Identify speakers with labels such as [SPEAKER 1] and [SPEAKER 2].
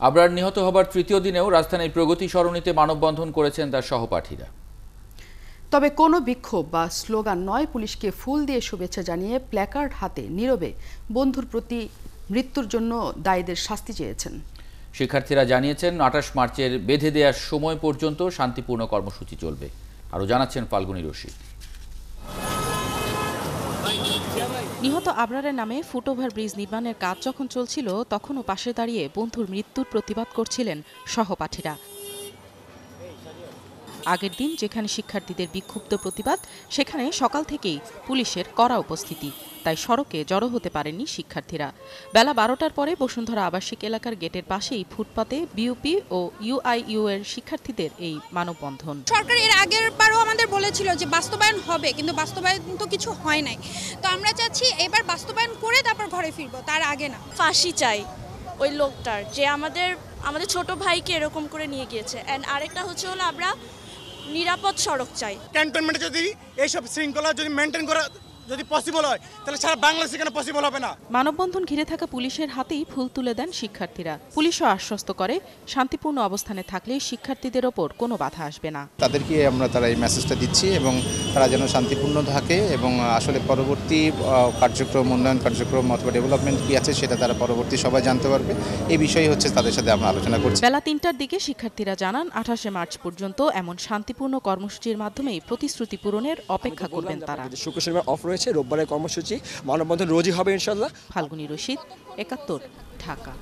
[SPEAKER 1] আবরার নিহত হবার তৃতীয় দিনেও রাজধানীর প্রগতি সরণিতে মানববন্ধন করেছেন তার সহপাঠীরা।
[SPEAKER 2] তবে কোনো বিক্ষোভ বা স্লোগান নয়, পুলিশকে ফুল দিয়ে শুভেচ্ছা জানিয়ে প্ল্যাকার্ড হাতে নীরবে বন্ধুর প্রতি মৃত্যুর জন্য দায়ীদের শাস্তি চেয়েছেন।
[SPEAKER 1] শিক্ষার্থীরা জানিয়েছেন ২৮ মার্চের বেঁধে দেওয়ার সময় পর্যন্ত শান্তিপূর্ণ কর্মসূচি চলবে। আরও জানাচ্ছেন ফাল্গুনী রশিদ।
[SPEAKER 3] নিহত আবরারের নামে ফুটওভার ব্রিজ নির্মাণের কাজ যখন চলছিল, তখনও পাশে দাঁড়িয়ে বন্ধুর মৃত্যুর প্রতিবাদ করছিলেন সহপাঠীরা। আগের দিন যেখানে শিক্ষার্থীদের বিক্ষুব্ধ প্রতিবাদ, সেখানে সকাল থেকেই পুলিশের কড়া উপস্থিতি, তাই সড়কে জড়ো হতে পারেননি শিক্ষার্থীরা। বেলা ১২টার পরে বসুন্ধরা আবাসিক এলাকার গেটের পাশেই ফুটপাতে বিউপি ও ইউআইইউ এর শিক্ষার্থীদের এই মানববন্ধন।
[SPEAKER 4] সরকার এর আগের বারও আমাদের বলেছিল যে বাস্তবায়ন হবে, কিন্তু বাস্তবায়ন তো কিছু হয় নাই। তো আমরা চাচ্ছি এবার বাস্তবায়ন করে তারপর ঘরে ফিরবো, তার আগে না।
[SPEAKER 5] ফাঁসি চাই ওই লোকটার, যে আমাদের ছোট ভাইকে এরকম করে নিয়ে গিয়েছে। এন্ড আরেকটা হচ্ছে হলো আমরা নিরাপদ সড়ক চাই।
[SPEAKER 6] ক্যান্টনমেন্টে যদি এইসব শৃঙ্খলা যদি মেনটেন করা যদি পসিবল হয়, তাহলে সারা বাংলাদেশে কেন পসিবল হবে না?
[SPEAKER 3] মানববন্ধন ঘিরে থাকা পুলিশের হাতেই ফুল তুলে দেন শিক্ষার্থীরা। পুলিশও আশ্বস্ত করে, শান্তিপূর্ণ অবস্থানে থাকলে শিক্ষার্থীদের ওপর কোনো বাধা আসবে না।
[SPEAKER 7] তাদেরকে তারা এই মেসেজটা দিচ্ছি এবং তারা যেন শান্তিপূর্ণ থাকে এবং আসলে পরবর্তী কার্যক্রম, উন্নয়ন কার্যক্রম অথবা ডেভেলপমেন্ট কি আছে সেটা তারা পরবর্তী সবাই জানতে পারবে। এই বিষয়ে তাদের সাথে আমরা আলোচনা করছি।
[SPEAKER 3] বেলা ৩টার দিকে শিক্ষার্থীরা জানান ২৮শে মার্চ পর্যন্ত এমন শান্তিপূর্ণ কর্মসূচির মাধ্যমেই প্রতিশ্রুতি পূরণের অপেক্ষা করবেন তারা।
[SPEAKER 8] শুক্র শনিবার অফ রয়েছে, রোববারের কর্মসূচি, মানববন্ধন রোজই হবে ইনশাল্লাহ।
[SPEAKER 3] ফাল্গুনী রশিদ, ৭১, ঢাকা।